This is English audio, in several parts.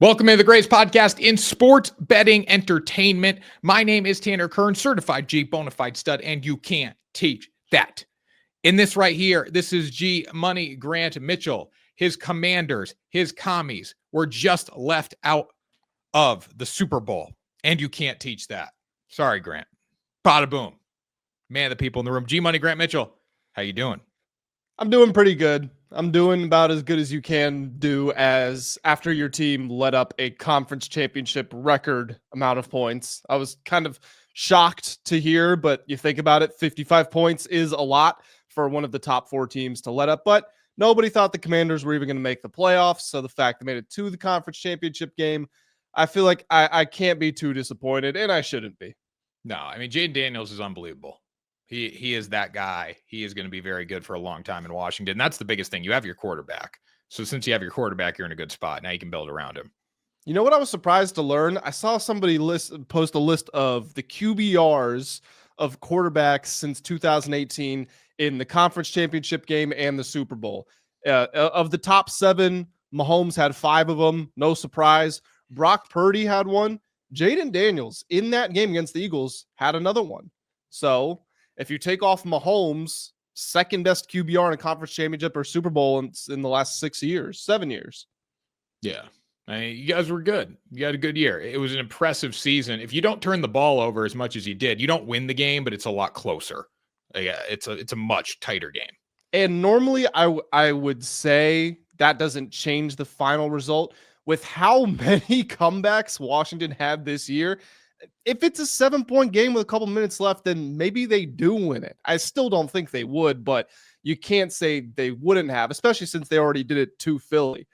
Welcome to the greatest podcast in sports betting entertainment. My name is Tanner Kern, certified G bonafide stud, and you can't teach that. In this right here, this is G Money Grant Mitchell. His Commanders, his commies were just left out of the Super Bowl, and you can't teach that. Sorry, Grant. Bada boom. Man, the people in the room. G Money Grant Mitchell, how you doing? I'm doing pretty good. I'm doing about as good as you can do as after your team led up a conference championship record amount of points. I was kind of shocked to hear, but you think about it, 55 points is a lot for one of the top four teams to let up, but nobody thought the Commanders were even going to make the playoffs. So the fact they made it to the conference championship game, I feel like I can't be too disappointed, and I shouldn't be. No, I mean, Jayden Daniels is unbelievable. He is that guy. He is going to be very good for a long time in Washington. That's the biggest thing. You have your quarterback. So since you have your quarterback, you're in a good spot. Now you can build around him. You know what I was surprised to learn? I saw somebody post a list of the QBRs of quarterbacks since 2018 in the conference championship game and the Super Bowl. Of the top seven, Mahomes had 5 of them. No surprise. Brock Purdy had one. Jayden Daniels in that game against the Eagles had another one. So if you take off Mahomes, second best QBR in a conference championship or Super Bowl in the last 7 years. Yeah. I mean, you guys were good. You had a good year. It was an impressive season. If you don't turn the ball over as much as you did, you don't win the game, but it's a lot closer. Yeah, it's a much tighter game. And normally I would say that doesn't change the final result. With how many comebacks Washington had this year, if it's a 7-point game with a couple minutes left, then maybe they do win it. I still don't think they would, but you can't say they wouldn't have, especially since they already did it to Philly.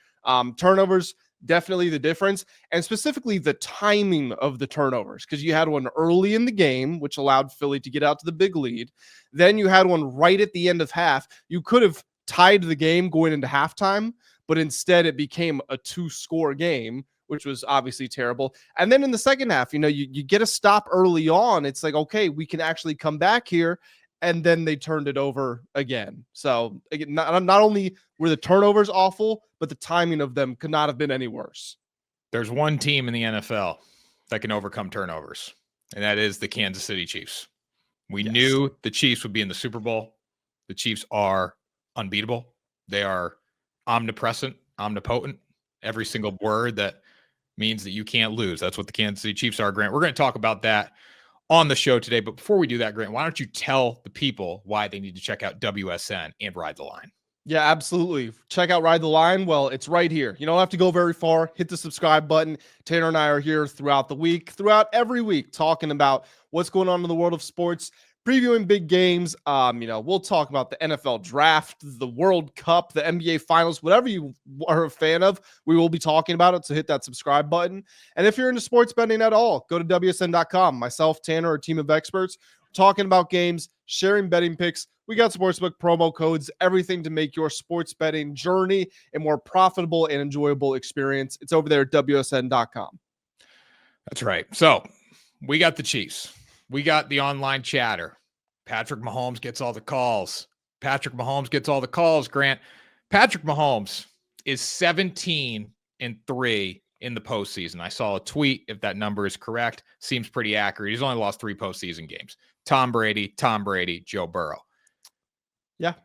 Turnovers, definitely the difference, and specifically the timing of the turnovers, because you had one early in the game, which allowed Philly to get out to the big lead. Then you had one right at the end of half. You could have tied the game going into halftime, but instead it became a 2-score game, which was obviously terrible. And then in the second half, you get a stop early on. It's like, okay, we can actually come back here. And then they turned it over again. So again, not only were the turnovers awful, but the timing of them could not have been any worse. There's one team in the NFL that can overcome turnovers, and that is the Kansas City Chiefs. We knew the Chiefs would be in the Super Bowl. The Chiefs are unbeatable. They are omnipresent, omnipotent. Every single word that means that you can't lose. That's what the Kansas City Chiefs are, Grant. We're going to talk about that on the show today. But before we do that, Grant, why don't you tell the people why they need to check out WSN and Ride the Line? Yeah, absolutely. Check out Ride the Line. Well, it's right here. You don't have to go very far. Hit the subscribe button. Tanner and I are here throughout the week, throughout every week, talking about what's going on in the world of sports, previewing big games. We'll talk about the NFL draft, the World Cup, the NBA finals, whatever you are a fan of, we will be talking about it. So hit that subscribe button. And if you're into sports betting at all, go to WSN.com. Myself, Tanner, a team of experts, talking about games, sharing betting picks. We got sportsbook promo codes, everything to make your sports betting journey a more profitable and enjoyable experience. It's over there at WSN.com. That's right. So we got the Chiefs. We got the online chatter. Patrick Mahomes gets all the calls. Grant. Patrick Mahomes is 17-3 in the postseason. I saw a tweet, if that number is correct, seems pretty accurate. He's only lost 3 postseason games. Tom Brady, Joe Burrow. Yeah.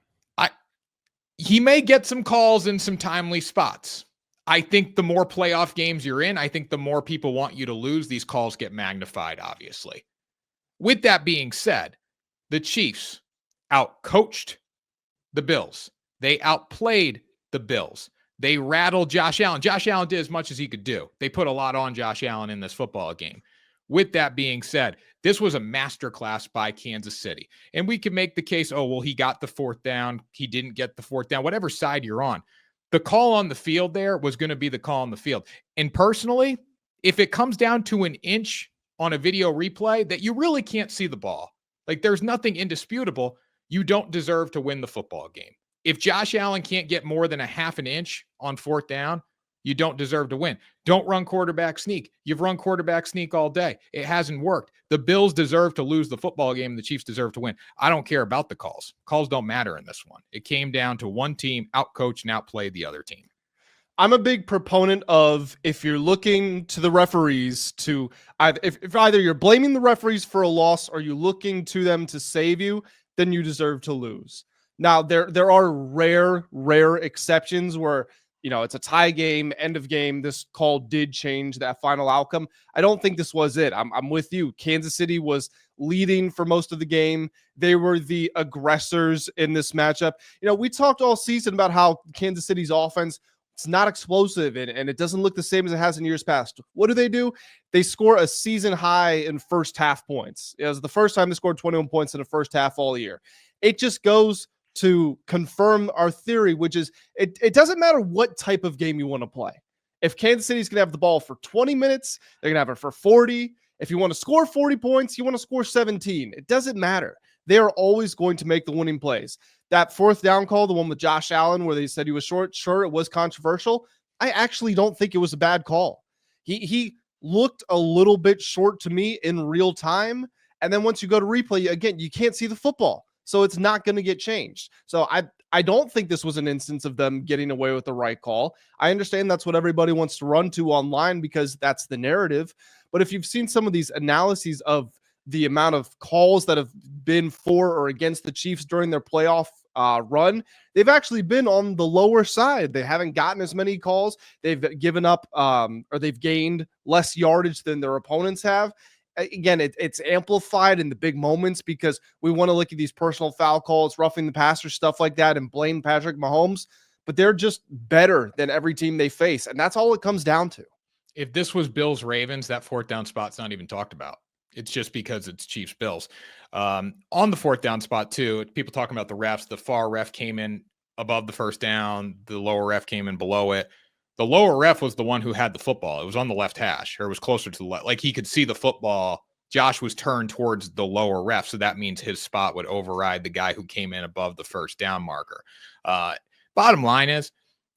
He may get some calls in some timely spots. I think the more playoff games you're in, I think the more people want you to lose. These calls get magnified, obviously. With that being said, the Chiefs outcoached the Bills. They outplayed the Bills. They rattled Josh Allen. Josh Allen did as much as he could do. They put a lot on Josh Allen in this football game. With that being said, this was a masterclass by Kansas City. And we can make the case, he got the 4th down. He didn't get the 4th down, whatever side you're on. The call on the field there was going to be the call on the field. And personally, if it comes down to an inch on a video replay that you really can't see the ball, like there's nothing indisputable, you don't deserve to win the football game. If Josh Allen can't get more than a half an inch on 4th down, you don't deserve to win. Don't run quarterback sneak. You've run quarterback sneak all day. It hasn't worked. The Bills deserve to lose the football game, and the Chiefs deserve to win. I don't care about the calls. Calls don't matter in this one. It came down to one team outcoached and outplayed the other team. I'm a big proponent of, if you're looking to the referees to either, if either you're blaming the referees for a loss or you're looking to them to save you, then you deserve to lose. Now, there are rare exceptions where, it's a tie game, end of game. This call did change that final outcome. I don't think this was it. I'm with you. Kansas City was leading for most of the game. They were the aggressors in this matchup. We talked all season about how Kansas City's offense, it's not explosive, and it doesn't look the same as it has in years past. What do? They score a season high in first half points. It was the first time they scored 21 points in the first half all year. It just goes to confirm our theory, which is it doesn't matter what type of game you want to play. If Kansas City's going to have the ball for 20 minutes, they're going to have it for 40. If you want to score 40 points, you want to score 17. It doesn't matter. They are always going to make the winning plays. That fourth down call, the one with Josh Allen, where they said he was short, sure, it was controversial. I actually don't think it was a bad call. He looked a little bit short to me in real time. And then once you go to replay, again, you can't see the football. So it's not going to get changed. So I don't think this was an instance of them getting away with the right call. I understand that's what everybody wants to run to online because that's the narrative. But if you've seen some of these analyses of the amount of calls that have been for or against the Chiefs during their playoff run, they've actually been on the lower side. They haven't gotten as many calls. They've given up or they've gained less yardage than their opponents have. Again, it's amplified in the big moments because we want to look at these personal foul calls, roughing the passer, stuff like that, and blame Patrick Mahomes. But they're just better than every team they face. And that's all it comes down to. If this was Bills Ravens, that fourth down spot's not even talked about. It's just because it's Chiefs Bills. On the fourth down spot, too, people talking about the refs. The far ref came in above the first down. The lower ref came in below it. The lower ref was the one who had the football. It was on the left hash, or it was closer to the left. Like, he could see the football. Josh was turned towards the lower ref, so that means his spot would override the guy who came in above the first down marker. Bottom line is,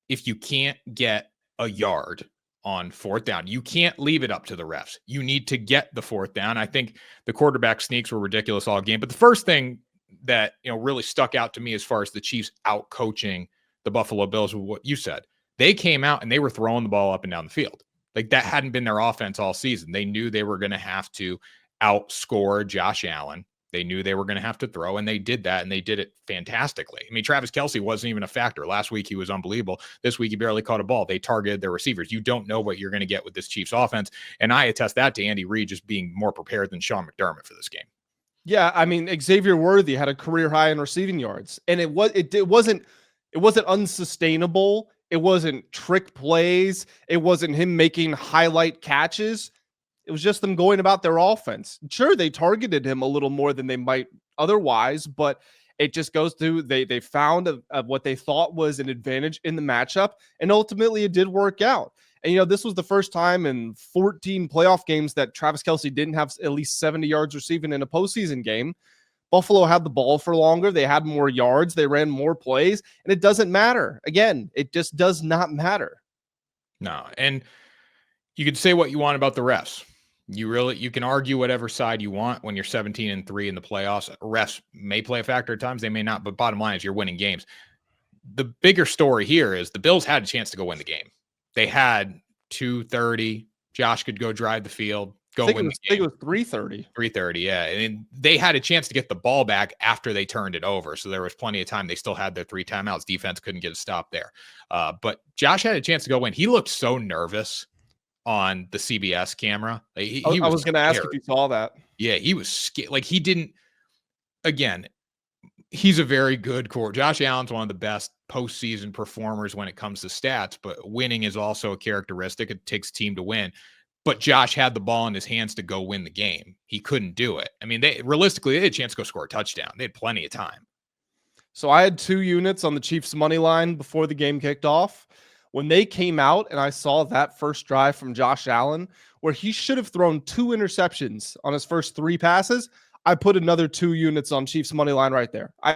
if you can't get a yard on fourth down, you can't leave it up to the refs. You need to get the fourth down. I think the quarterback sneaks were ridiculous all game. But the first thing that really stuck out to me as far as the Chiefs out coaching the Buffalo Bills was what you said. They came out and they were throwing the ball up and down the field. Like, that hadn't been their offense all season. They knew they were going to have to outscore Josh Allen. They knew they were going to have to throw, and they did that, and they did it fantastically. I mean, Travis Kelce wasn't even a factor. Last week, he was unbelievable. This week, he barely caught a ball. They targeted their receivers. You don't know what you're going to get with this Chiefs offense, and I attest that to Andy Reid just being more prepared than Sean McDermott for this game. Yeah, I mean, Xavier Worthy had a career high in receiving yards, and it wasn't unsustainable. It wasn't trick plays. It wasn't him making highlight catches. It was just them going about their offense. Sure, they targeted him a little more than they might otherwise, but it just goes through. They found what they thought was an advantage in the matchup, and ultimately it did work out. And, this was the first time in 14 playoff games that Travis Kelce didn't have at least 70 yards receiving in a postseason game. Buffalo had the ball for longer. They had more yards. They ran more plays, and it doesn't matter. Again, it just does not matter. No, and you could say what you want about the refs. You can argue whatever side you want when you're 17-3 in the playoffs. Refs may play a factor at times. They may not, but bottom line is you're winning games. The bigger story here is the Bills had a chance to go win the game. They had 2:30. Josh could go drive the field. I think it was 3:30. 3:30, yeah. And they had a chance to get the ball back after they turned it over. So there was plenty of time. They still had their 3 timeouts. Defense couldn't get a stop there. But Josh had a chance to go win. He looked so nervous on the CBS camera. He I was going to ask if you saw that. Yeah, he was scared. Like, he didn't. Again, he's a very good core. Josh Allen's one of the best postseason performers when it comes to stats, but winning is also a characteristic. It takes a team to win. But Josh had the ball in his hands to go win the game. He couldn't do it. I mean, they had a chance to go score a touchdown. They had plenty of time. So I had 2 units on the Chiefs money line before the game kicked off. When they came out and I saw that first drive from Josh Allen, where he should have thrown 2 interceptions on his first 3 passes, I put another 2 units on Chiefs money line right there. I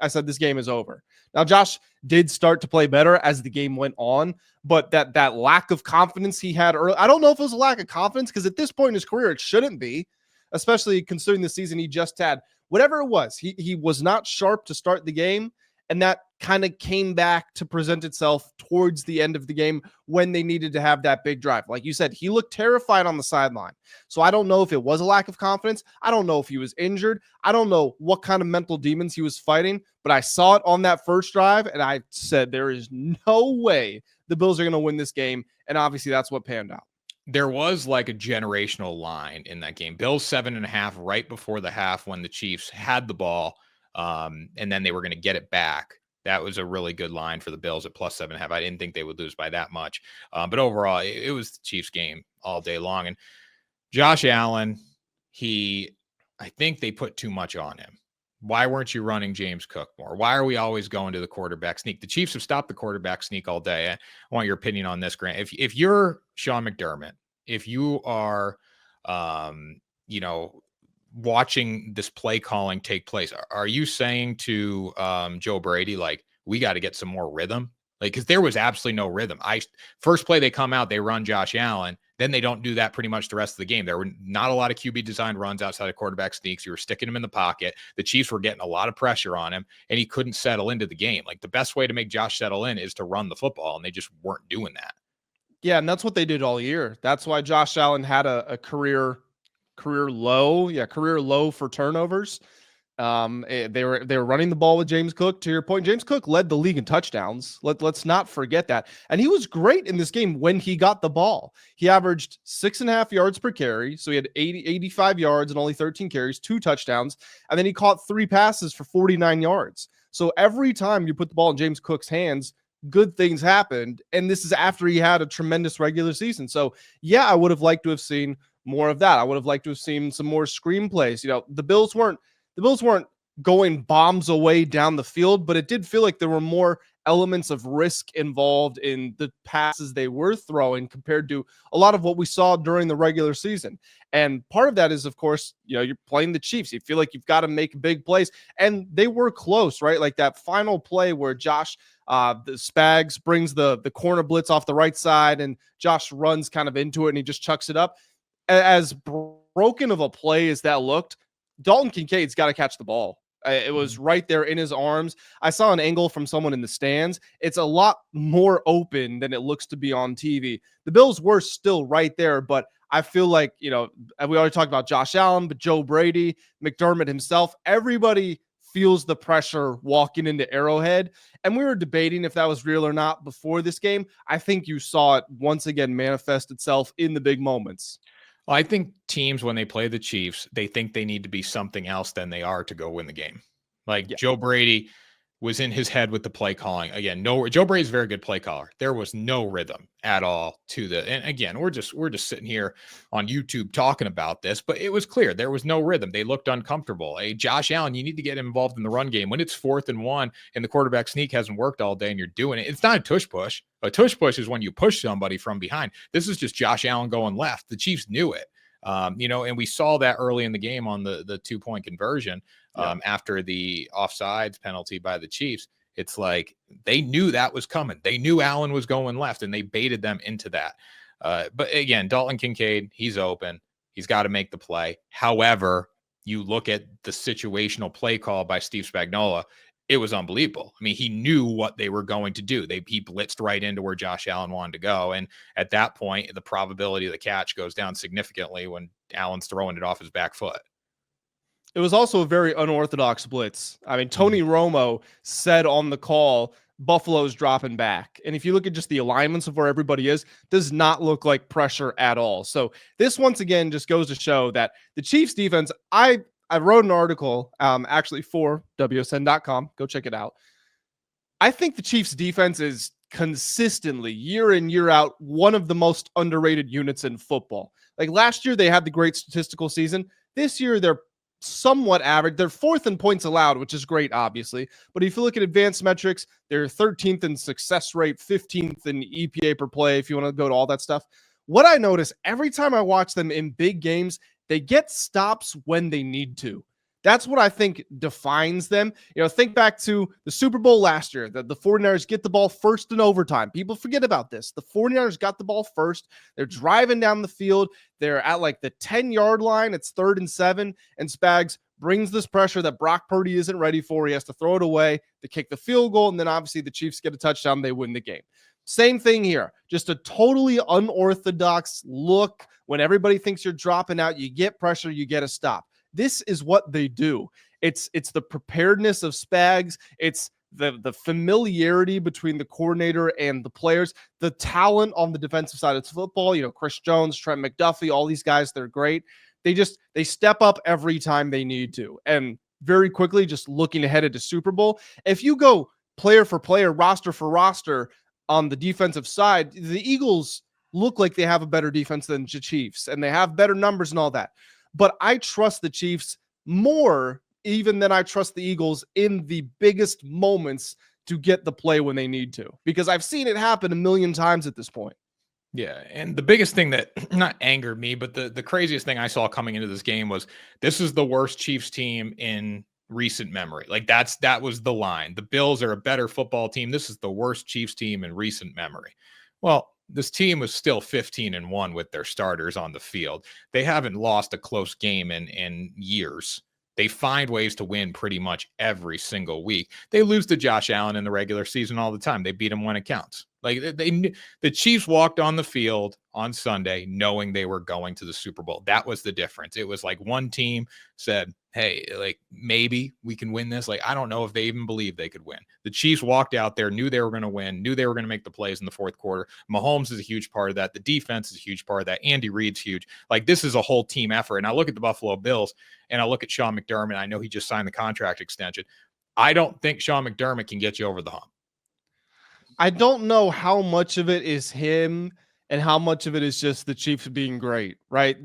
said this game is over. Now, Josh did start to play better as the game went on, but that lack of confidence he had early, I don't know if it was a lack of confidence, because at this point in his career, it shouldn't be, especially considering the season he just had. Whatever it was, he was not sharp to start the game, And that kind of came back to present itself towards the end of the game when they needed to have that big drive. Like you said, he looked terrified on the sideline. So I don't know if it was a lack of confidence. I don't know if he was injured. I don't know what kind of mental demons he was fighting, but I saw it on that first drive and I said, there is no way the Bills are going to win this game. And obviously that's what panned out. There was like a generational line in that game. Bills 7.5 right before the half when the Chiefs had the ball, and then they were going to get it back. That was a really good line for the Bills at plus 7.5. I didn't think they would lose by that much. But overall, it was the Chiefs game all day long. And Josh Allen, I think they put too much on him. Why weren't you running James Cook more? Why are we always going to the quarterback sneak? The Chiefs have stopped the quarterback sneak all day. I want your opinion on this, Grant. If you're Sean McDermott, if you are, watching this play calling take place, are you saying to Joe Brady, like, we got to get some more rhythm? Like, because there was absolutely no rhythm. First play they come out, they run Josh Allen. Then they don't do that pretty much the rest of the game. There were not a lot of QB designed runs outside of quarterback sneaks. You were sticking him in the pocket. The Chiefs were getting a lot of pressure on him, and he couldn't settle into the game. Like, the best way to make Josh settle in is to run the football, and they just weren't doing that. Yeah, and that's what they did all year. That's why Josh Allen had a career low for turnovers. They were running the ball with James Cook. To your point, James Cook led the league in touchdowns. Let's not forget that. And he was great in this game when he got the ball. He averaged 6.5 yards per carry. So he had 85 yards and only 13 carries, 2 touchdowns. And then he caught 3 passes for 49 yards. So every time you put the ball in James Cook's hands, good things happened. And this is after he had a tremendous regular season. So yeah, I would have liked to have seen more of that. I would have liked to have seen some more screenplays. The Bills weren't going bombs away down the field, but it did feel like there were more elements of risk involved in the passes they were throwing compared to a lot of what we saw during the regular season. And part of that is, of course, you're playing the Chiefs. You feel like you've got to make big plays, and they were close, right? Like that final play where Josh, the Spags brings the corner blitz off the right side, and Josh runs kind of into it, and he just chucks it up. As broken of a play as that looked, Dalton Kincaid's got to catch the ball. It was right there in his arms. I saw an angle from someone in the stands. It's a lot more open than it looks to be on TV. The Bills were still right there, but I feel like, we already talked about Josh Allen, but Joe Brady, McDermott himself, everybody feels the pressure walking into Arrowhead. And we were debating if that was real or not before this game. I think you saw it once again manifest itself in the big moments. Well, I think teams, when they play the Chiefs, they think they need to be something else than they are to go win the game. Like, yeah. Joe Brady was in his head with the play calling. Again, Joe Brady's a very good play caller. There was no rhythm at all and again, we're just sitting here on YouTube talking about this, but it was clear there was no rhythm. They looked uncomfortable. Hey, Josh Allen, you need to get involved in the run game. When it's 4th and 1 and the quarterback sneak hasn't worked all day and you're doing it, it's not a tush push. A tush push is when you push somebody from behind. This is just Josh Allen going left. The Chiefs knew it. And we saw that early in the game on the 2-point conversion after the offsides penalty by the Chiefs. It's like they knew that was coming. They knew Allen was going left, and they baited them into that. But again, Dalton Kincaid, he's open. He's got to make the play. However, you look at the situational play call by Steve Spagnuolo, it was unbelievable. I mean, he knew what they were going to do. He blitzed right into where Josh Allen wanted to go. And at that point, the probability of the catch goes down significantly when Allen's throwing it off his back foot. It was also a very unorthodox blitz. I mean, Tony Romo said on the call, Buffalo's dropping back. And if you look at just the alignments of where everybody is, does not look like pressure at all. So this once again just goes to show that the Chiefs defense, I wrote an article actually for WSN.com. Go check it out. I think the Chiefs defense is consistently year in, year out, one of the most underrated units in football. Like last year, they had the great statistical season. This year, they're somewhat average. They're 4th in points allowed, which is great, obviously. But if you look at advanced metrics, they're 13th in success rate, 15th in EPA per play, if you want to go to all that stuff. What I notice every time I watch them in big games, they get stops when they need to. That's what I think defines them. Think back to the Super Bowl last year. The 49ers get the ball first in overtime. People forget about this. The 49ers got the ball first. They're driving down the field. They're at like the 10-yard line. It's 3rd and 7. And Spags brings this pressure that Brock Purdy isn't ready for. He has to throw it away to kick the field goal. And then obviously the Chiefs get a touchdown. They win the game. Same thing here. Just a totally unorthodox look. When everybody thinks you're dropping out, you get pressure, you get a stop. This is what they do. It's the preparedness of Spags. It's the familiarity between the coordinator and the players, the talent on the defensive side of football. Chris Jones, Trent McDuffie, all these guys, they're great. They step up every time they need to. And very quickly, just looking ahead at the Super Bowl, if you go player for player, roster for roster on the defensive side, the Eagles look like they have a better defense than the Chiefs, and they have better numbers and all that. But I trust the Chiefs more even than I trust the Eagles in the biggest moments to get the play when they need to, because I've seen it happen a million times at this point. Yeah, and the biggest thing that not angered me, but the craziest thing I saw coming into this game was this is the worst Chiefs team in recent memory. Like that was the line. The Bills are a better football team. This is the worst Chiefs team in recent memory. Well, this team was still 15-1 with their starters on the field. They haven't lost a close game in years. They find ways to win pretty much every single week. They lose to Josh Allen in the regular season all the time. They beat him when it counts. Like the Chiefs walked on the field on Sunday knowing they were going to the Super Bowl. That was the difference. It was like one team said, hey, like maybe we can win this. Like, I don't know if they even believed they could win. The Chiefs walked out there, knew they were going to win, knew they were going to make the plays in the fourth quarter. Mahomes is a huge part of that. The defense is a huge part of that. Andy Reid's huge. Like, this is a whole team effort. And I look at the Buffalo Bills and I look at Sean McDermott. I know he just signed the contract extension. I don't think Sean McDermott can get you over the hump. I don't know how much of it is him and how much of it is just the Chiefs being great, right?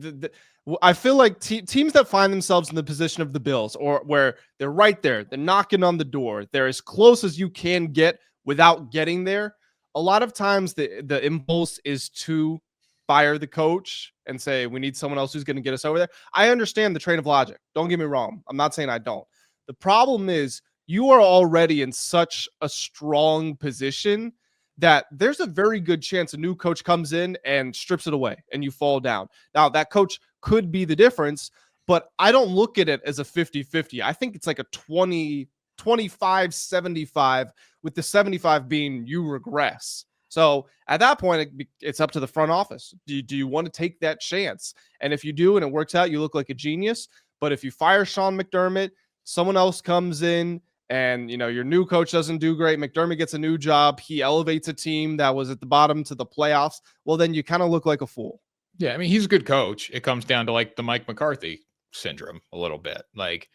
I feel like teams that find themselves in the position of the Bills, or where they're right there, they're knocking on the door, they're as close as you can get without getting there. A lot of times the impulse is to fire the coach and say, we need someone else who's going to get us over there. I understand the train of logic. Don't get me wrong. I'm not saying I don't. The problem is you are already in such a strong position that there's a very good chance a new coach comes in and strips it away and you fall down. Now, that coach could be the difference, but I don't look at it as a 50-50. I think it's like a 25-75, with the 75 being you regress. So at that point, it's up to the front office. Do you want to take that chance? And if you do and it works out, you look like a genius. But if you fire Sean McDermott, someone else comes in, and your new coach doesn't do great, McDermott gets a new job, he elevates a team that was at the bottom to the playoffs, well, then you kind of look like a fool. Yeah, I mean, he's a good coach. It comes down to like the Mike McCarthy syndrome a little bit. Like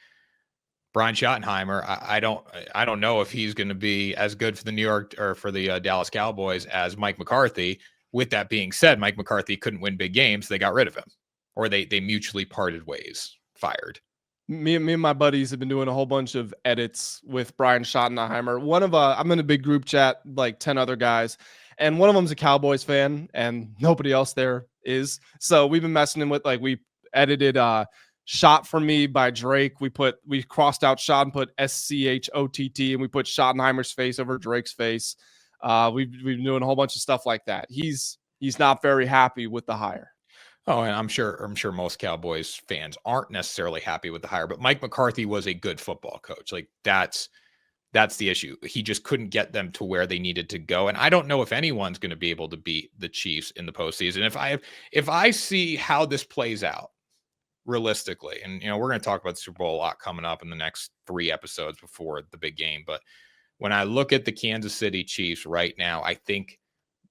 Brian Schottenheimer, I don't know if he's going to be as good for the New York or for the Dallas Cowboys as Mike McCarthy. With that being said, Mike McCarthy couldn't win big games. They got rid of him, or they mutually parted ways, fired. Me and my buddies have been doing a whole bunch of edits with Brian Schottenheimer. I'm in a big group chat, like 10 other guys, and one of them's a Cowboys fan and nobody else there is. So we've been messing him with, like, we edited Shot for Me by Drake. We crossed out Shot and put SCHOTT, and we put Schottenheimer's face over Drake's face. We've been doing a whole bunch of stuff like that. He's not very happy with the hire. Oh, and I'm sure most Cowboys fans aren't necessarily happy with the hire, but Mike McCarthy was a good football coach. Like that's the issue. He just couldn't get them to where they needed to go. And I don't know if anyone's going to be able to beat the Chiefs in the postseason. If I see how this plays out realistically, and we're going to talk about the Super Bowl a lot coming up in the next 3 episodes before the big game. But when I look at the Kansas City Chiefs right now, I think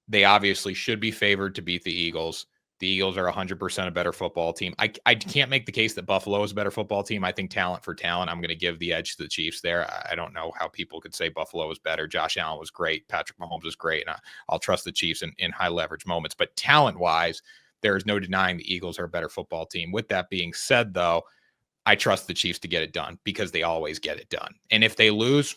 they obviously should be favored to beat the Eagles. The Eagles are 100% a better football team. I can't make the case that Buffalo is a better football team. I think talent for talent, I'm going to give the edge to the Chiefs there. I don't know how people could say Buffalo was better. Josh Allen was great. Patrick Mahomes was great. And I'll trust the Chiefs in high leverage moments. But talent-wise, there is no denying the Eagles are a better football team. With that being said, though, I trust the Chiefs to get it done because they always get it done. And if they lose,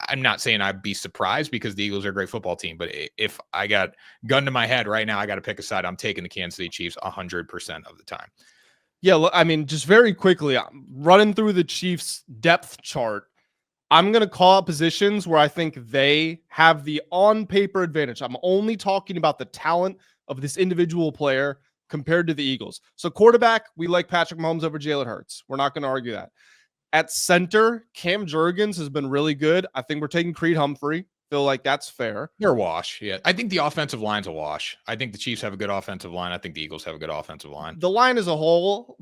I'm not saying I'd be surprised because the Eagles are a great football team, but if I got gun to my head right now, I got to pick a side. I'm taking the Kansas City Chiefs 100% of the time. Yeah, I mean, just very quickly, I'm running through the Chiefs' depth chart. I'm going to call out positions where I think they have the on paper advantage. I'm only talking about the talent of this individual player compared to the Eagles. So, quarterback, we like Patrick Mahomes over Jalen Hurts. We're not going to argue that. At center, Cam Jurgens has been really good. I think we're taking Creed Humphrey. Feel like that's fair. They're a wash. Yeah. I think the offensive line's a wash. I think the Chiefs have a good offensive line. I think the Eagles have a good offensive line. The line as a whole,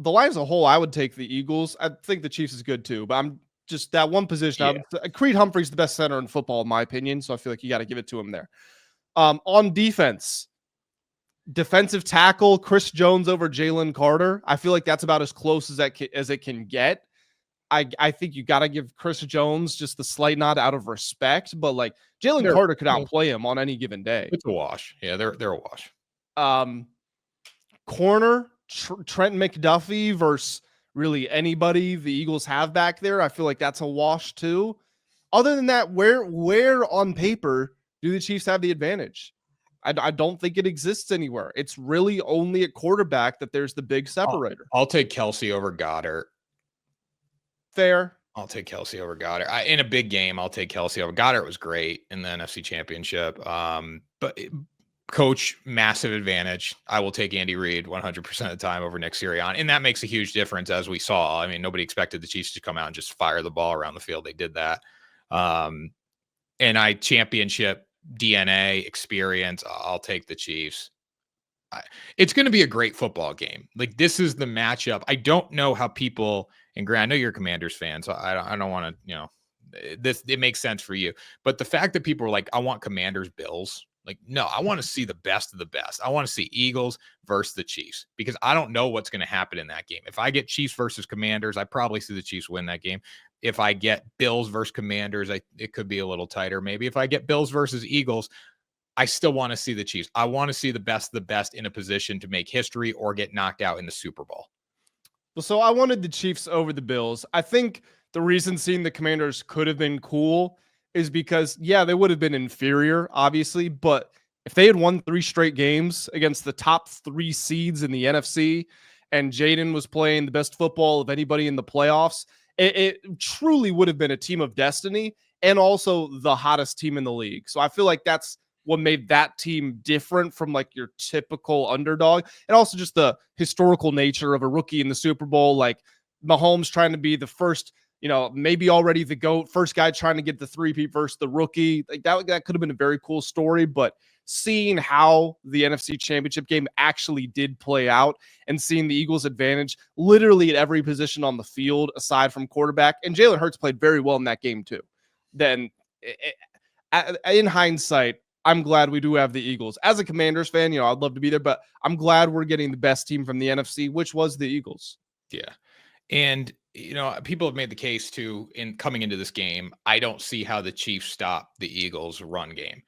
I would take the Eagles. I think the Chiefs is good too, but I'm just that one position. Yeah. Creed Humphrey's the best center in football, in my opinion. So I feel like you got to give it to him there. On defense, defensive tackle, Chris Jones over Jalen Carter. I feel like that's about as close as it can get. I think you got to give Chris Jones just the slight nod out of respect, but like Jalen Carter could outplay him on any given day. It's a wash. Yeah, they're a wash. Corner, Trent McDuffie versus really anybody the Eagles have back there. I feel like that's a wash too. Other than that, where on paper do the Chiefs have the advantage? I don't think it exists anywhere. It's really only at quarterback that there's the big separator. I'll take Kelsey over Goddard. Fair. I'll take Kelsey over Goddard. In a big game, I'll take Kelsey over Goddard. Was great in the NFC Championship. But coach, massive advantage. I will take Andy Reid 100% of the time over Nick Sirianni. And that makes a huge difference, as we saw. I mean, nobody expected the Chiefs to come out and just fire the ball around the field. They did that. And championship DNA experience, I'll take the Chiefs. It's going to be a great football game. Like, this is the matchup. I don't know how people, and Grant, I know you're a Commanders fan, so I don't want to, it makes sense for you. But the fact that people are like, I want Commanders Bills. Like, no, I want to see the best of the best. I want to see Eagles versus the Chiefs, because I don't know what's going to happen in that game. If I get Chiefs versus Commanders, I probably see the Chiefs win that game. If I get Bills versus Commanders, it could be a little tighter. Maybe if I get Bills versus Eagles, I still want to see the Chiefs. I want to see the best of the best in a position to make history or get knocked out in the Super Bowl. Well, so I wanted the Chiefs over the Bills. I think the reason seeing the Commanders could have been cool is because, yeah, they would have been inferior, obviously, but if they had won 3 straight games against the top 3 seeds in the NFC and Jayden was playing the best football of anybody in the playoffs, it truly would have been a team of destiny and also the hottest team in the league. So I feel like that's what made that team different from like your typical underdog, and also just the historical nature of a rookie in the Super Bowl, like Mahomes trying to be the first, maybe already the GOAT, first guy trying to get the three-peat versus the rookie. Like that could have been a very cool story, but seeing how the NFC Championship game actually did play out and seeing the Eagles' advantage literally at every position on the field aside from quarterback, and Jalen Hurts played very well in that game too. Then in hindsight, I'm glad we do have the Eagles. As a Commanders fan, I'd love to be there, but I'm glad we're getting the best team from the NFC, which was the Eagles. Yeah. And, people have made the case too, in coming into this game, I don't see how the Chiefs stop the Eagles' run game.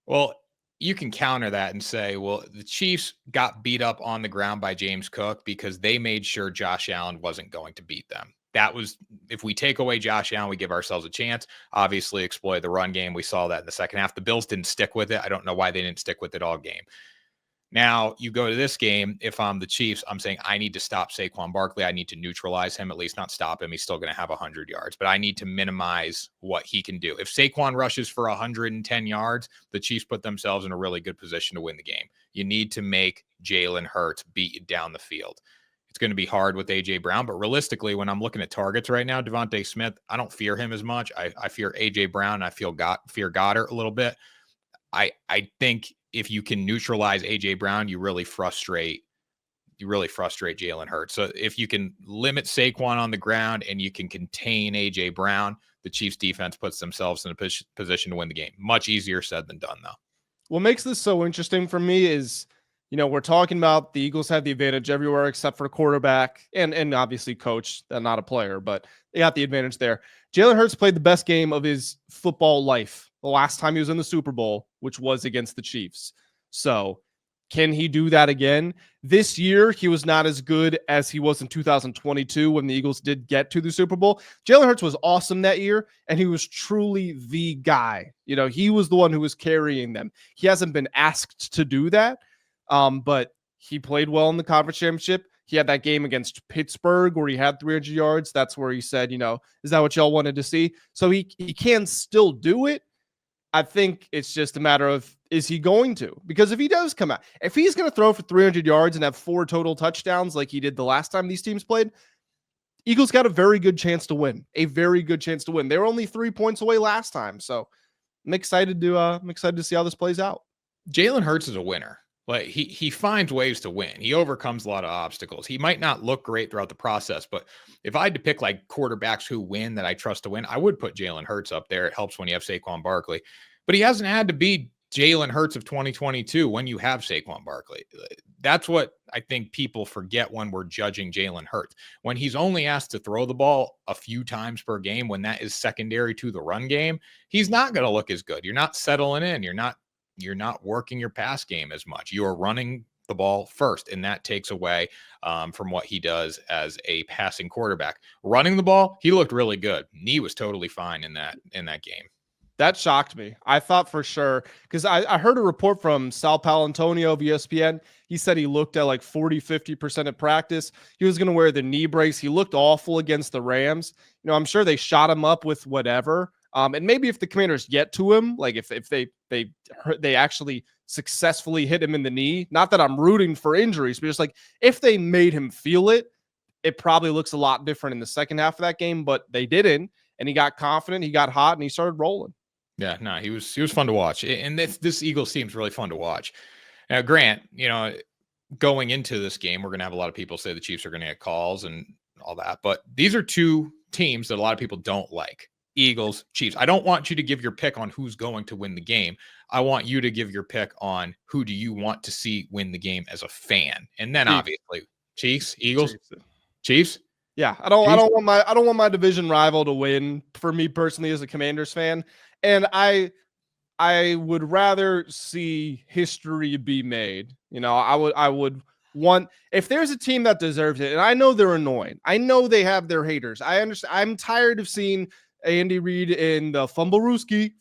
Well, you can counter that and say, well, the Chiefs got beat up on the ground by James Cook because they made sure Josh Allen wasn't going to beat them. That was, if we take away Josh Allen, we give ourselves a chance. Obviously, exploit the run game. We saw that in the second half. The Bills didn't stick with it. I don't know why they didn't stick with it all game. Now, you go to this game, if I'm the Chiefs, I'm saying I need to stop Saquon Barkley. I need to neutralize him, at least not stop him. He's still going to have 100 yards, but I need to minimize what he can do. If Saquon rushes for 110 yards, the Chiefs put themselves in a really good position to win the game. You need to make Jalen Hurts beat you down the field. It's going to be hard with A.J. Brown, but realistically, when I'm looking at targets right now, Devontae Smith, I don't fear him as much. I fear A.J. Brown. I fear Goddard a little bit. I think if you can neutralize A.J. Brown, you really frustrate Jalen Hurts. So if you can limit Saquon on the ground and you can contain A.J. Brown, the Chiefs defense puts themselves in a position to win the game. Much easier said than done, though. What makes this so interesting for me is, we're talking about the Eagles have the advantage everywhere except for quarterback and obviously coach, not a player, but they got the advantage there. Jalen Hurts played the best game of his football life the last time he was in the Super Bowl, which was against the Chiefs. So can he do that again? This year, he was not as good as he was in 2022 when the Eagles did get to the Super Bowl. Jalen Hurts was awesome that year, and he was truly the guy. He was the one who was carrying them. He hasn't been asked to do that, but he played well in the conference championship. He had that game against Pittsburgh where he had 300 yards. That's where he said, is that what y'all wanted to see? So he can still do it. I think it's just a matter of, is he going to? Because if he does come out, if he's going to throw for 300 yards and have 4 total touchdowns like he did the last time these teams played, Eagles got a very good chance to win. A very good chance to win. They were only 3 points away last time. So I'm excited to see how this plays out. Jalen Hurts is a winner. Like he finds ways to win. He overcomes a lot of obstacles. He might not look great throughout the process, but if I had to pick like quarterbacks who win that I trust to win, I would put Jalen Hurts up there. It helps when you have Saquon Barkley, but he hasn't had to be Jalen Hurts of 2022 when you have Saquon Barkley. That's what I think people forget when we're judging Jalen Hurts. When he's only asked to throw the ball a few times per game, when that is secondary to the run game, he's not going to look as good. You're not settling in. You're not working your pass game as much. You are running the ball first, and that takes away from what he does as a passing quarterback. Running the ball, he looked really good. Knee was totally fine in that game. That shocked me. I thought for sure, because I heard a report from Sal Paolantonio of ESPN. He said he looked at like 40-50% at practice. He was going to wear the knee brace. He looked awful against the Rams. I'm sure they shot him up with whatever. And maybe if the Commanders get to him, like if they actually successfully hit him in the knee, not that I'm rooting for injuries, but just like if they made him feel it, it probably looks a lot different in the second half of that game, but they didn't. And he got confident, he got hot, and he started rolling. Yeah, no, he was fun to watch. And this Eagles team's really fun to watch. Now, Grant, going into this game, we're going to have a lot of people say the Chiefs are going to get calls and all that, but these are two teams that a lot of people don't like. Eagles, Chiefs. I don't want you to give your pick on who's going to win the game. I want you to give your pick on who do you want to see win the game as a fan. And then obviously Chiefs, Eagles, Chiefs. Yeah, I don't want my division rival to win for me personally as a Commanders fan. And I would rather see history be made. I would want, if there's a team that deserves it, and I know they're annoying. I know they have their haters. I understand. I'm tired of seeing Andy Reid in the fumble rooski.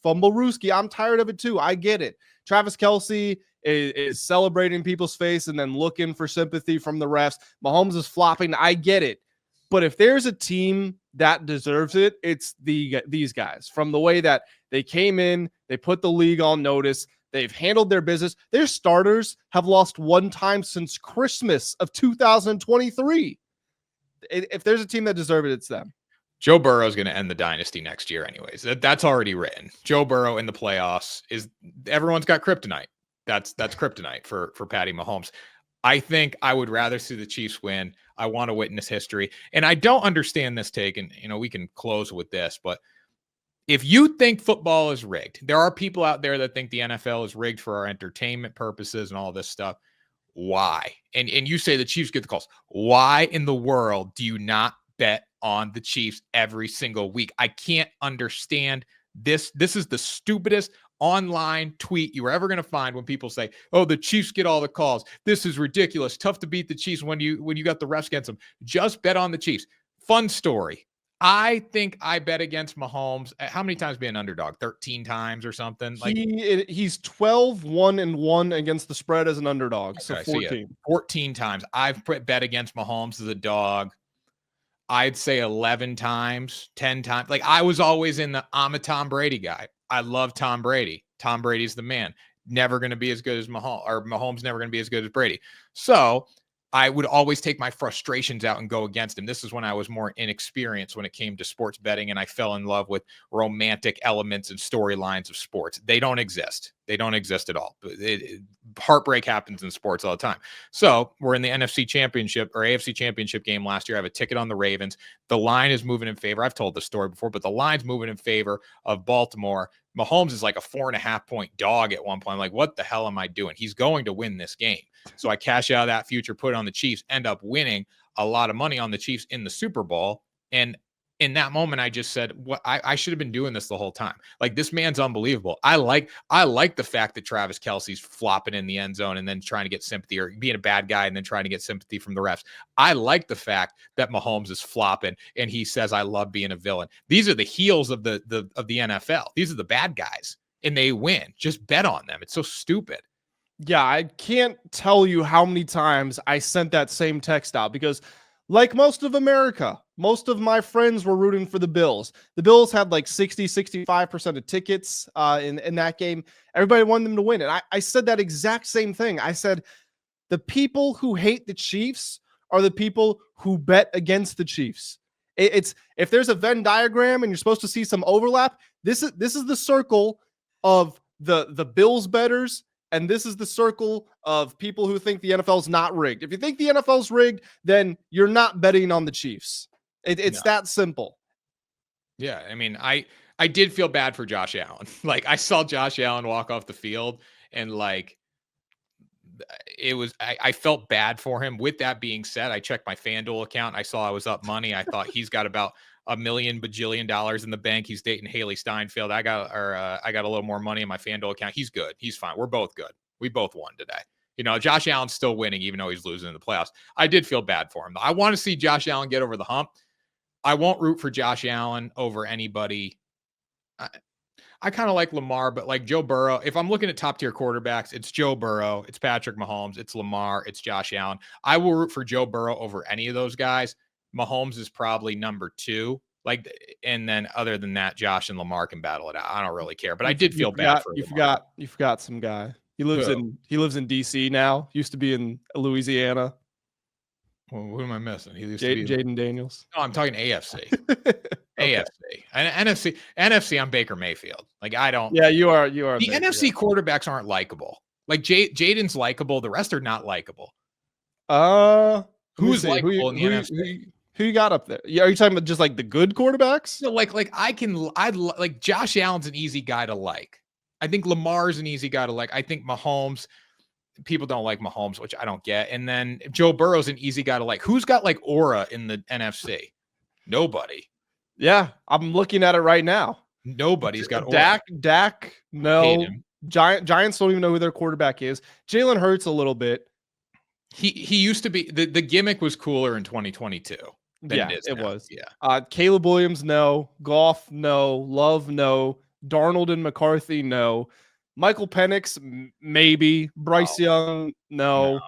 I'm tired of it too. I get it. Travis Kelce is celebrating people's face and then looking for sympathy from the refs. Mahomes is flopping. I get it. But if there's a team that deserves it, it's these guys. From the way that they came in, they put the league on notice. They've handled their business. Their starters have lost one time since Christmas of 2023. If there's a team that deserves it, it's them. Joe Burrow is going to end the dynasty next year anyways. That's already written. Joe Burrow in the playoffs everyone's got kryptonite. That's kryptonite for Patty Mahomes. I think I would rather see the Chiefs win. I want to witness history. And I don't understand this take, and we can close with this, but if you think football is rigged, there are people out there that think the NFL is rigged for our entertainment purposes and all this stuff. Why? And you say the Chiefs get the calls. Why in the world do you not bet on the Chiefs every single week? I can't understand this. This is the stupidest online tweet you were ever going to find when people say, oh, the Chiefs get all the calls. This is ridiculous. Tough to beat the Chiefs when you got the refs against them. Just bet on the Chiefs. Fun story. I think I bet against Mahomes. How many times be an underdog? 13 times or something? He's 12-1-1 against the spread as an underdog. So Okay, 14. So yeah, 14 times. I've bet against Mahomes as a dog. I'd say 11 times, 10 times. Like I was always I'm a Tom Brady guy. I love Tom Brady. Tom Brady's the man. Never going to be as good as Mahomes, or Mahomes never going to be as good as Brady. So I would always take my frustrations out and go against him. This is when I was more inexperienced when it came to sports betting, and I fell in love with romantic elements and storylines of sports. They don't exist. They don't exist at all. Heartbreak happens in sports all the time. So we're in the NFC Championship or AFC Championship game last year. I have a ticket on the Ravens. The line is moving in favor. I've told this story before, but the line's moving in favor of Baltimore. Mahomes is like a 4.5-point dog at one point. I'm like, what the hell am I doing? He's going to win this game. So I cash out that future, put it on the Chiefs, end up winning a lot of money on the Chiefs in the Super Bowl. And in that moment, I just said, "What? I should have been doing this the whole time. Like this man's unbelievable. I like the fact that Travis Kelce's flopping in the end zone and then trying to get sympathy, or being a bad guy and then trying to get sympathy from the refs. I like the fact that Mahomes is flopping and he says, "I love being a villain." These are the heels of the NFL. These are the bad guys, and they win. Just bet on them. It's so stupid. Yeah, I can't tell you how many times I sent that same text out because, like most of America, most of my friends were rooting for the Bills. The Bills had like 65% of tickets in that game. Everybody wanted them to win. And I said that exact same thing. I said, the people who hate the Chiefs are the people who bet against the Chiefs. It's if there's a Venn diagram and you're supposed to see some overlap, this is the circle of the Bills betters, and this is the circle of people who think the NFL is not rigged. If you think the NFL is rigged, then you're not betting on the Chiefs. It's No. that simple. Yeah, I mean, I did feel bad for Josh Allen. Like I saw Josh Allen walk off the field, and like it was I felt bad for him. With that being said, I checked my FanDuel account. I saw I was up money. I thought he's got about $1 million bajillion dollars in the bank. He's dating Haley Steinfeld. I got a little more money in my FanDuel account. He's good. He's fine. We're both good. We both won today. You know, Josh Allen's still winning, even though he's losing in the playoffs. I did feel bad for him. I want to see Josh Allen get over the hump. I won't root for Josh Allen over anybody. I kind of like Lamar, but like Joe Burrow, if I'm looking at top tier quarterbacks, it's Joe Burrow, it's Patrick Mahomes, it's Lamar, it's Josh Allen. I will root for Joe Burrow over any of those guys. Mahomes is probably number 2. Like, and then other than that, Josh and Lamar can battle it out. I don't really care, but I did feel bad for Lamar. You forgot some guy. He lives Who? in DC now. Used to be in Louisiana. Well, who am I missing? He used to be Jayden Daniels. No, I'm talking AFC. Okay. AFC and NFC. I'm Baker Mayfield. Like I don't. Yeah, you are. The Baker, NFC quarterbacks aren't likable. Like Jaden's likable. The rest are not likable. Who's likable in the NFC? Who you got up there? Yeah, are you talking about just like the good quarterbacks? No, like I like Josh Allen's an easy guy to like. I think Lamar's an easy guy to like. I think Mahomes. People don't like Mahomes, which I don't get. And then Joe Burrow's an easy guy to like. Who's got like aura in the NFC? Nobody. Yeah, I'm looking at it right now. Nobody's got aura. Dak, no. Giants don't even know who their quarterback is. Jalen Hurts a little bit. He used to be the gimmick was cooler in 2022 than it is now. Was. Yeah. Caleb Williams, no. Goff, no. Love, no. Darnold and McCarthy, no. Michael Penix, maybe. Bryce Young, no.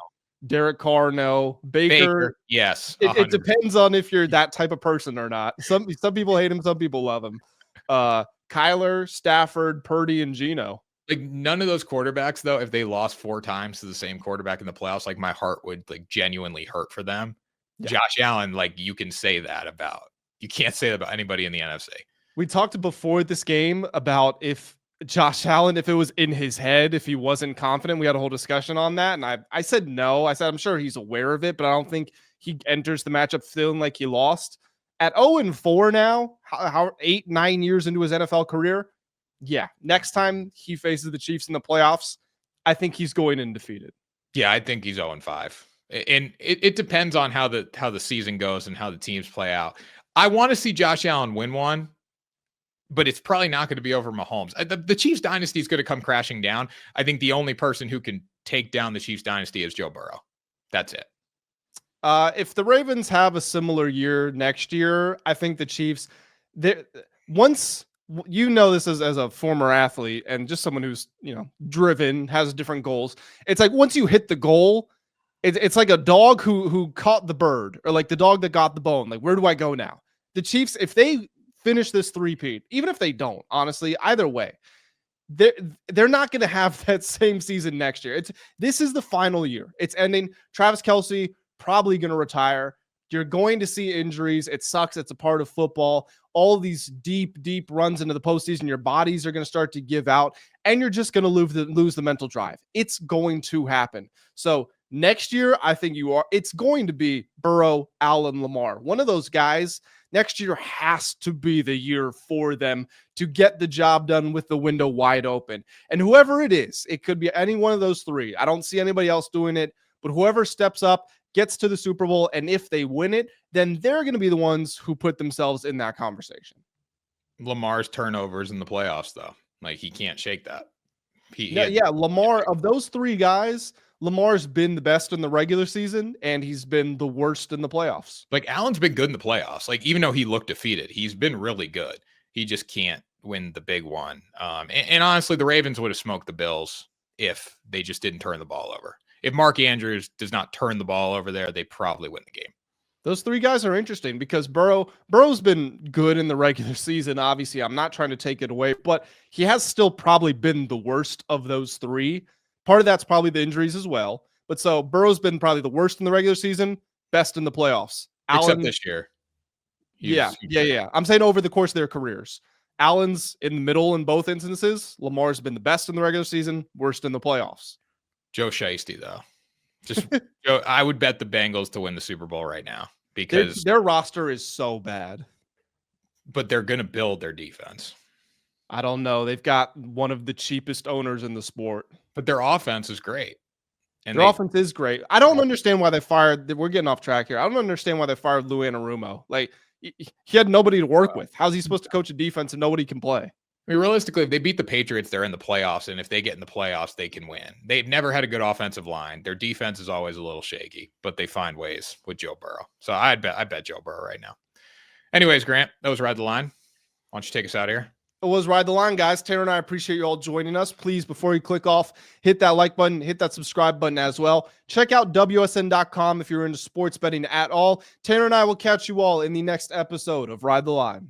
Derek Carr, no. Baker, yes. It depends on if you're that type of person or not. Some people hate him, some people love him. Kyler, Stafford, Purdy, and Geno. Like none of those quarterbacks, though, if they lost 4 times to the same quarterback in the playoffs, like my heart would like genuinely hurt for them. Yeah. Josh Allen, like you can say that about. You can't say that about anybody in the NFC. We talked before this game about if Josh Allen, if it was in his head, if he wasn't confident. We had a whole discussion on that. And I said no. I said, I'm sure he's aware of it, but I don't think he enters the matchup feeling like he lost. At 0-4 now, how 8-9 years into his NFL career. Yeah. Next time he faces the Chiefs in the playoffs, I think he's going undefeated. Yeah, I think he's 0-5. And it depends on how the season goes and how the teams play out. I want to see Josh Allen win one, but it's probably not going to be over Mahomes. The Chiefs dynasty is going to come crashing down. I think the only person who can take down the Chiefs dynasty is Joe Burrow. That's it. If the Ravens have a similar year next year, I think the Chiefs, once you know this as a former athlete and just someone who's, driven, has different goals. It's like once you hit the goal, it's like a dog who caught the bird or like the dog that got the bone. Like, where do I go now? The Chiefs, if they finish this three-peat, even if they don't, honestly, either way, they're not going to have that same season next year. This is the final year. It's ending. Travis Kelce probably going to retire. You're going to see injuries. It sucks. It's a part of football. All of these deep runs into the postseason, your bodies are going to start to give out, and you're just going to lose the mental drive. It's going to happen. So next year, I think it's going to be Burrow, Allen, Lamar. One of those guys next year has to be the year for them to get the job done with the window wide open. And whoever it is, it could be any one of those 3. I don't see anybody else doing it, but whoever steps up, gets to the Super Bowl, and if they win it, then they're going to be the ones who put themselves in that conversation. Lamar's turnovers in the playoffs, though. Like, he can't shake that. Lamar, of those 3 guys, Lamar's been the best in the regular season, and he's been the worst in the playoffs. Like, Allen's been good in the playoffs. Like, even though he looked defeated, he's been really good. He just can't win the big one. And honestly, the Ravens would have smoked the Bills if they just didn't turn the ball over. If Mark Andrews does not turn the ball over there, they probably win the game. Those three guys are interesting because Burrow's been good in the regular season. Obviously, I'm not trying to take it away, but he has still probably been the worst of those three. Part of that's probably the injuries as well. But so Burrow's been probably the worst in the regular season, best in the playoffs. Except this year. Yeah. I'm saying over the course of their careers. Allen's in the middle in both instances. Lamar's been the best in the regular season, worst in the playoffs. Joe Shiesty, though. Just Joe, I would bet the Bengals to win the Super Bowl right now because their roster is so bad. But they're going to build their defense. I don't know. They've got one of the cheapest owners in the sport. But their offense is great. And their offense is great. I don't understand why they fired. We're getting off track here. I don't understand why they fired Lou Anarumo. Like, he had nobody to work with. How's he supposed to coach a defense and nobody can play? I mean, realistically, if they beat the Patriots, they're in the playoffs. And if they get in the playoffs, they can win. They've never had a good offensive line. Their defense is always a little shaky, but they find ways with Joe Burrow. So I bet Joe Burrow right now. Anyways, Grant, that was Ride the Line. Why don't you take us out of here? It was Ride the Line, guys. Tanner and I appreciate you all joining us. Please, before you click off, hit that like button, hit that subscribe button as well. Check out WSN.com if you're into sports betting at all. Tanner and I will catch you all in the next episode of Ride the Line.